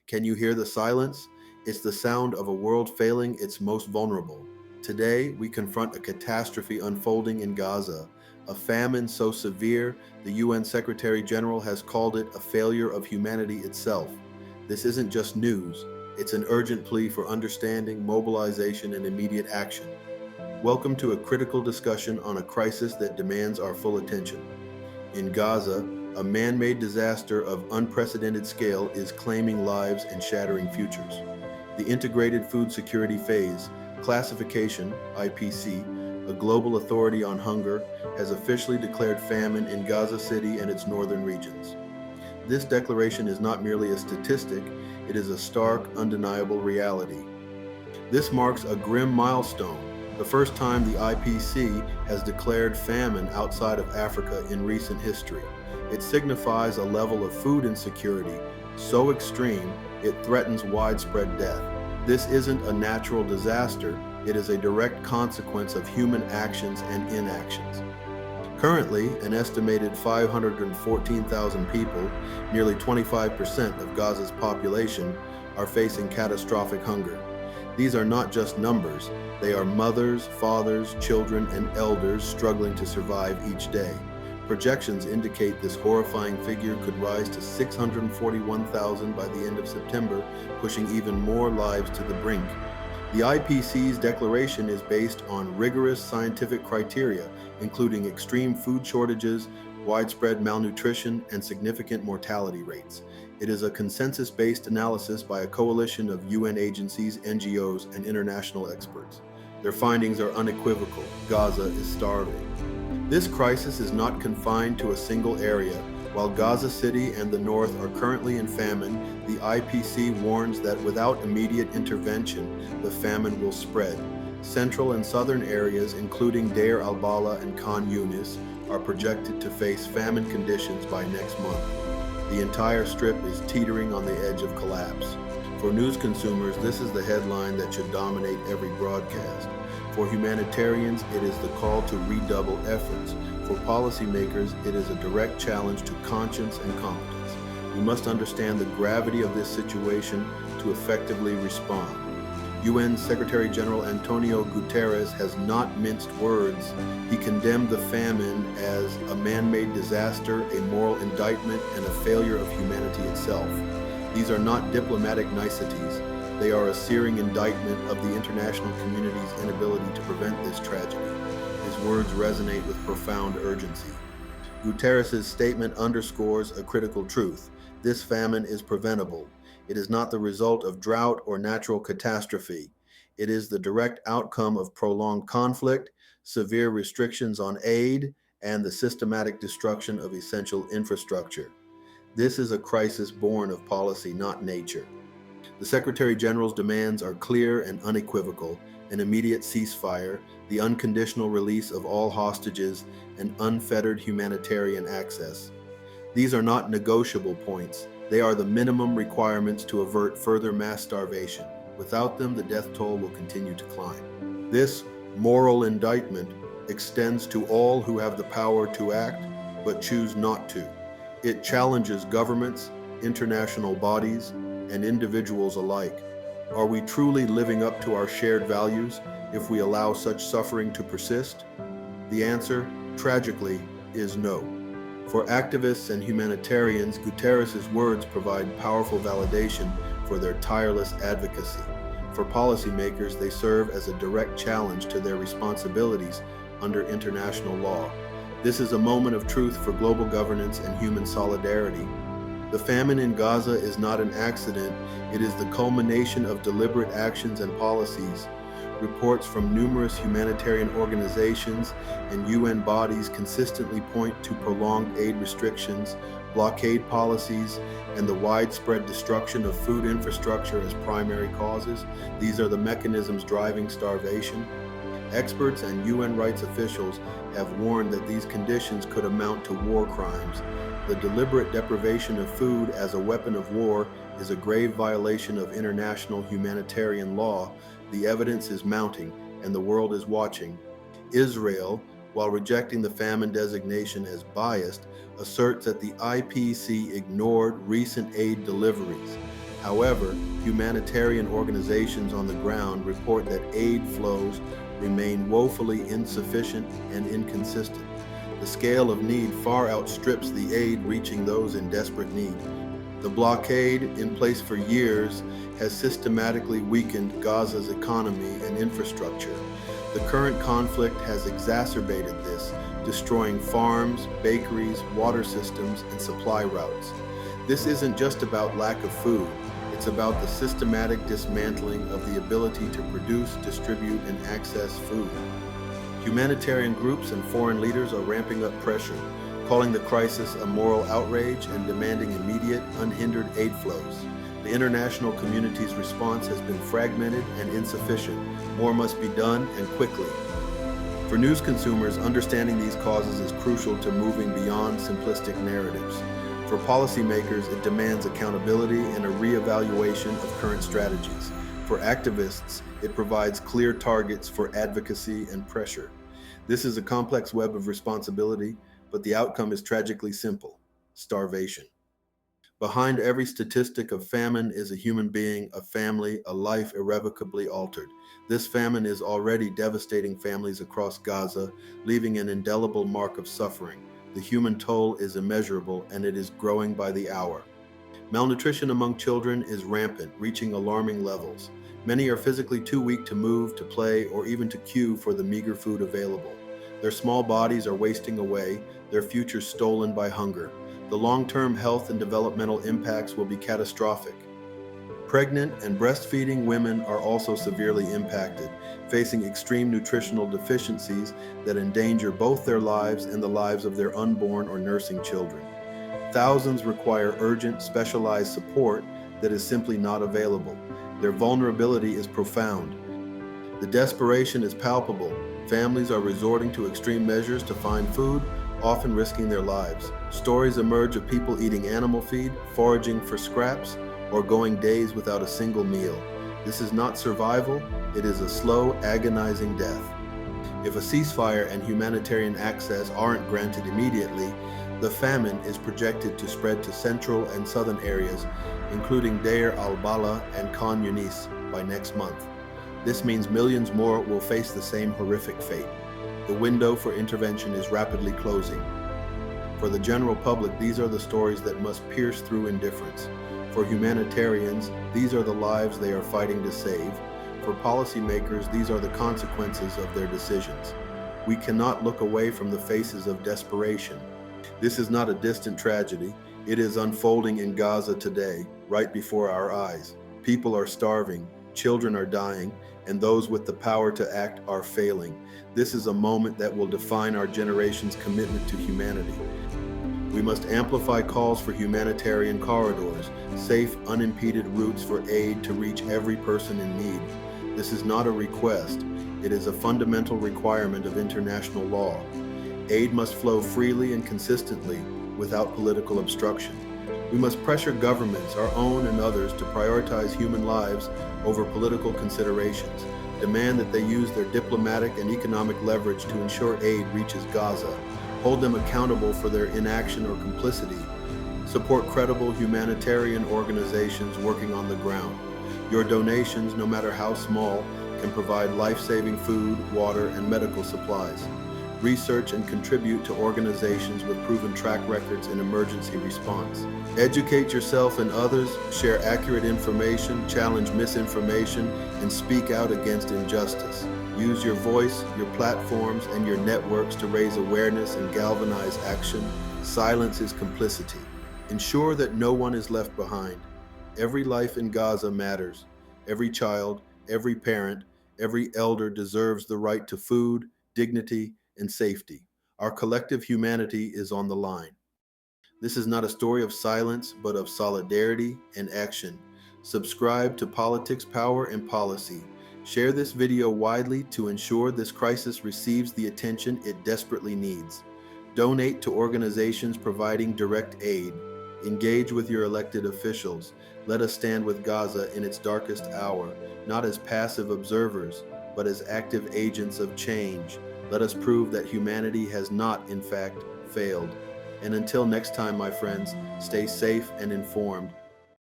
Can you hear the silence? It's the sound of a world failing its most vulnerable. Today, we confront a catastrophe unfolding in Gaza, a famine so severe the UN Secretary General has called it a failure of humanity itself. This isn't just news, it's an urgent plea for understanding, mobilization, and immediate action. Welcome to a critical discussion on a crisis that demands our full attention. In Gaza, a man-made disaster of unprecedented scale is claiming lives and shattering futures. The Integrated Food Security Phase, Classification, IPC, a global authority on hunger, has officially declared famine in Gaza City and its northern regions. This declaration is not merely a statistic, it is a stark, undeniable reality. This marks a grim milestone, the first time the IPC has declared famine outside of Africa in recent history. It signifies a level of food insecurity so extreme it threatens widespread death. This isn't a natural disaster, it is a direct consequence of human actions and inactions. Currently, an estimated 514,000 people, nearly 25% of Gaza's population, are facing catastrophic hunger. These are not just numbers, they are mothers, fathers, children, and elders struggling to survive each day. Projections indicate this horrifying figure could rise to 641,000 by the end of September, pushing even more lives to the brink. The IPC's declaration is based on rigorous scientific criteria, including extreme food shortages, widespread malnutrition, and significant mortality rates. It is a consensus-based analysis by a coalition of UN agencies, NGOs, and international experts. Their findings are unequivocal. Gaza is starving. This crisis is not confined to a single area. While Gaza City and the north are currently in famine, the IPC warns that without immediate intervention, the famine will spread. Central and southern areas, including Deir al-Balah and Khan Yunis, are projected to face famine conditions by next month. The entire strip is teetering on the edge of collapse. For news consumers, this is the headline that should dominate every broadcast. For humanitarians, it is the call to redouble efforts. For policymakers, it is a direct challenge to conscience and competence. We must understand the gravity of this situation to effectively respond. UN Secretary General Antonio Guterres has not minced words. He condemned the famine as a man-made disaster, a moral indictment, and a failure of humanity itself. These are not diplomatic niceties. They are a searing indictment of the international community's inability to prevent this tragedy. His words resonate with profound urgency. Guterres' statement underscores a critical truth. This famine is preventable. It is not the result of drought or natural catastrophe. It is the direct outcome of prolonged conflict, severe restrictions on aid, and the systematic destruction of essential infrastructure. This is a crisis born of policy, not nature. The Secretary General's demands are clear and unequivocal: an immediate ceasefire, the unconditional release of all hostages, and unfettered humanitarian access. These are not negotiable points. They are the minimum requirements to avert further mass starvation. Without them, the death toll will continue to climb. This moral indictment extends to all who have the power to act, but choose not to. It challenges governments, international bodies, and individuals alike. Are we truly living up to our shared values if we allow such suffering to persist? The answer, tragically, is no. For activists and humanitarians, Guterres' words provide powerful validation for their tireless advocacy. For policymakers, they serve as a direct challenge to their responsibilities under international law. This is a moment of truth for global governance and human solidarity. The famine in Gaza is not an accident, it is the culmination of deliberate actions and policies. Reports from numerous humanitarian organizations and UN bodies consistently point to prolonged aid restrictions, blockade policies, and the widespread destruction of food infrastructure as primary causes. These are the mechanisms driving starvation. Experts and UN rights officials have warned that these conditions could amount to war crimes. The deliberate deprivation of food as a weapon of war is a grave violation of international humanitarian law. The evidence is mounting, and the world is watching. Israel, while rejecting the famine designation as biased, asserts that the IPC ignored recent aid deliveries. However, humanitarian organizations on the ground report that aid flows remain woefully insufficient and inconsistent. The scale of need far outstrips the aid reaching those in desperate need. The blockade, in place for years, has systematically weakened Gaza's economy and infrastructure. The current conflict has exacerbated this, destroying farms, bakeries, water systems, and supply routes. This isn't just about lack of food, it's about the systematic dismantling of the ability to produce, distribute, and access food. Humanitarian groups and foreign leaders are ramping up pressure, calling the crisis a moral outrage and demanding immediate, unhindered aid flows. The international community's response has been fragmented and insufficient. More must be done, and quickly. For news consumers, understanding these causes is crucial to moving beyond simplistic narratives. For policymakers, it demands accountability and a reevaluation of current strategies. For activists, it provides clear targets for advocacy and pressure. This is a complex web of responsibility, but the outcome is tragically simple: starvation. Behind every statistic of famine is a human being, a family, a life irrevocably altered. This famine is already devastating families across Gaza, leaving an indelible mark of suffering. The human toll is immeasurable, and it is growing by the hour. Malnutrition among children is rampant, reaching alarming levels. Many are physically too weak to move, to play, or even to queue for the meager food available. Their small bodies are wasting away, their futures stolen by hunger. The long-term health and developmental impacts will be catastrophic. Pregnant and breastfeeding women are also severely impacted, facing extreme nutritional deficiencies that endanger both their lives and the lives of their unborn or nursing children. Thousands require urgent, specialized support that is simply not available. Their vulnerability is profound. The desperation is palpable. Families are resorting to extreme measures to find food, often risking their lives. Stories emerge of people eating animal feed, foraging for scraps, or going days without a single meal. This is not survival, it is a slow, agonizing death. If a ceasefire and humanitarian access aren't granted immediately, the famine is projected to spread to central and southern areas, including Deir al-Balah and Khan Yunis, by next month. This means millions more will face the same horrific fate. The window for intervention is rapidly closing. For the general public, these are the stories that must pierce through indifference. For humanitarians, these are the lives they are fighting to save. For policymakers, these are the consequences of their decisions. We cannot look away from the faces of desperation. This is not a distant tragedy. It is unfolding in Gaza today, right before our eyes. People are starving, children are dying, and those with the power to act are failing. This is a moment that will define our generation's commitment to humanity. We must amplify calls for humanitarian corridors, safe, unimpeded routes for aid to reach every person in need. This is not a request, it is a fundamental requirement of international law. Aid must flow freely and consistently, without political obstruction. We must pressure governments, our own and others, to prioritize human lives over political considerations, demand that they use their diplomatic and economic leverage to ensure aid reaches Gaza, hold them accountable for their inaction or complicity, support credible humanitarian organizations working on the ground. Your donations, no matter how small, can provide life-saving food, water, and medical supplies. Research and contribute to organizations with proven track records in emergency response. Educate yourself and others, share accurate information, challenge misinformation, and speak out against injustice. Use your voice, your platforms, and your networks to raise awareness and galvanize action. Silence is complicity. Ensure that no one is left behind. Every life in Gaza matters. Every child, every parent, every elder deserves the right to food, dignity, and safety. Our collective humanity is on the line. This is not a story of silence, but of solidarity and action. Subscribe to Politics, Power, and Policy. Share this video widely to ensure this crisis receives the attention it desperately needs. Donate to organizations providing direct aid. Engage with your elected officials. Let us stand with Gaza in its darkest hour, not as passive observers, but as active agents of change. Let us prove that humanity has not, in fact, failed. And until next time, my friends, stay safe and informed.